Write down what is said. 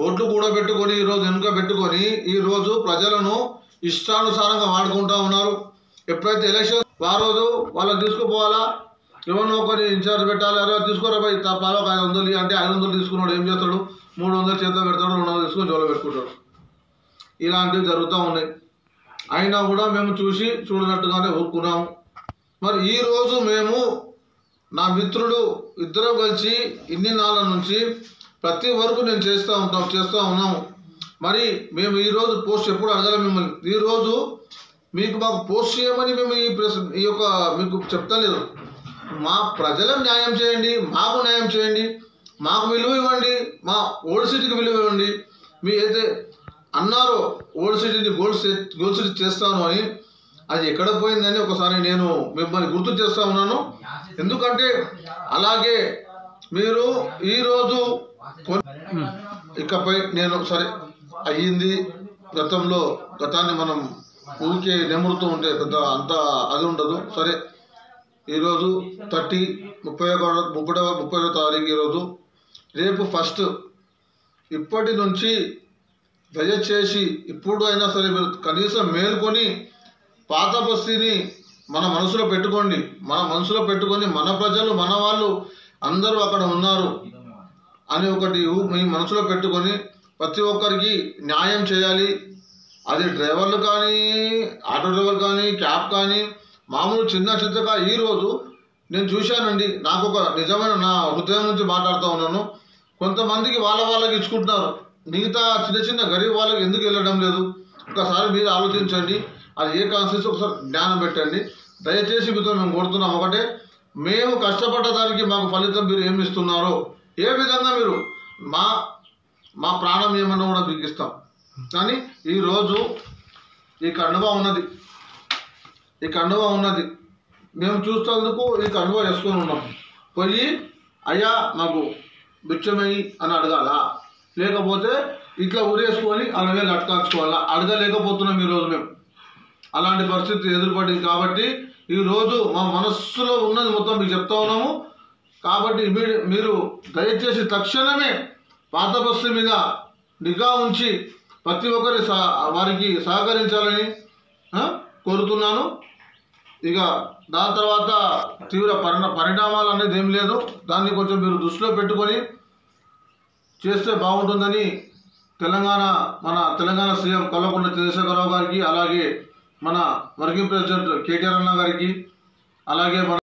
ఓట్లు కూడబెట్టుకొని ఈరోజు వెనుక పెట్టుకొని ఈరోజు ప్రజలను ఇష్టానుసారంగా వాడుకుంటూ ఉన్నారు. ఎప్పుడైతే ఎలక్షన్ ఆ రోజు వాళ్ళని తీసుకుపోవాలా, ఎవరినో ఒకరి ఇన్ఛార్జ్ పెట్టాలి, అరే తీసుకోరా పోయి తప్పాలో 500 అంటే 500 తీసుకున్నాడు ఏం చేస్తాడు, 300 చేతిలో పెడతాడు, 200 తీసుకొని జోలో పెట్టుకుంటాడు. ఇలాంటివి జరుగుతూ ఉన్నాయి. అయినా కూడా మేము చూడనట్టుగానే ఊరుకున్నాము. మరి ఈరోజు మేము నా మిత్రుడు ఇద్దరం కలిసి ఇన్ని నాళ్ళ నుంచి ప్రతి వరకు నేను చేస్తూ ఉన్నాము. మరి మేము ఈరోజు పోస్ట్ ఎప్పుడు అడగలేము మిమ్మల్ని. ఈరోజు మాకు పోస్ట్ చేయమని మేము ఈ యొక్క మీకు చెప్తలేదు. మా ప్రజలకు న్యాయం చేయండి, మాకు న్యాయం చేయండి, మాకు విలువ ఇవ్వండి, మా ఓల్డ్ సిటీకి విలువ ఇవ్వండి. మీ అయితే అన్నారో ఓల్డ్ సిటీని గోల్డ్ సిటీ చేస్తాను అని, అది ఎక్కడ పోయిందని ఒకసారి నేను మిమ్మల్ని గుర్తు చేస్తూ ఉన్నాను. ఎందుకంటే అలాగే మీరు ఈరోజు ఇకపై నేను సరే అయ్యింది, గతాన్ని మనం ఊరికే నెమురుతూ ఉంటే పెద్ద అంత అది ఉండదు. సరే ఈరోజు 30వ తారీఖు ఈరోజు, రేపు 1 ఇప్పటి నుంచి దయచేసి ఇప్పుడు అయినా సరే మీరు కనీసం మేల్కొని పాత బస్తీని మన మనసులో పెట్టుకోండి. మన ప్రజలు మన వాళ్ళు అందరూ అక్కడ ఉన్నారు అని ఒకటి మీ మనసులో పెట్టుకొని ప్రతి ఒక్కరికి న్యాయం చేయాలి. అది డ్రైవర్లు కానీ, ఆటో డ్రైవర్ కానీ, క్యాబ్ కానీ, మామూలు చిన్నగా ఈరోజు నేను చూశానండి. నాకు ఒక నిజమైన నా హృదయం నుంచి మాట్లాడుతూ ఉన్నాను. కొంతమందికి వాళ్ళకి ఇచ్చుకుంటున్నారు, మిగతా చిన్న గరీబ్ వాళ్ళకి ఎందుకు వెళ్ళడం లేదు? ఒకసారి మీరు ఆలోచించండి. అది ఏ కాన్సెప్ట్ ఒకసారి జ్ఞానం పెట్టండి. దయచేసి మీతో మేము కోరుతున్నాం ఒకటే, మేము కష్టపడ్డ దానికి మాకు ఫలితం మీరు ఏమి ఇస్తున్నారో, ఏ విధంగా మీరు మా ప్రాణం ఏమన్నా కూడా మీకు ఇస్తాం. కానీ ఈరోజు ఈ కండువా ఉన్నది మేము చూస్తేందుకు ఈ కండువా వేసుకొని ఉన్నాం. పోయి అయ్యా మాకు బిచ్చమయ్యి అని అడగాలా, లేకపోతే ఇట్లా ఊరేసుకొని 60,000 అటకాల్చుకోవాలా? అడగలేకపోతున్నాం ఈరోజు మేము. అలాంటి పరిస్థితి ఎదురుపడింది. కాబట్టి ఈరోజు మా మనస్సులో ఉన్నది మొత్తం మీకు చెప్తా ఉన్నాము. కాబట్టి మీరు దయచేసి తక్షణమే పాత బస్తీ మీద నిఘా ఉంచి ప్రతి ఒక్కరి వారికి సహకరించాలని కోరుతున్నాను. ఇక దాని తర్వాత తీవ్ర పరిణామాలు అనేది ఏం లేదు. దాన్ని కొంచెం మీరు దృష్టిలో పెట్టుకొని చేస్తే బాగుంటుందని మన తెలంగాణ సీఎం కల్వకుంట్ల చంద్రశేఖరరావు గారికి, అలాగే మన వర్కింగ్ ప్రెసిడెంట్ కేటీఆర్ అన్న గారికి, అలాగే మన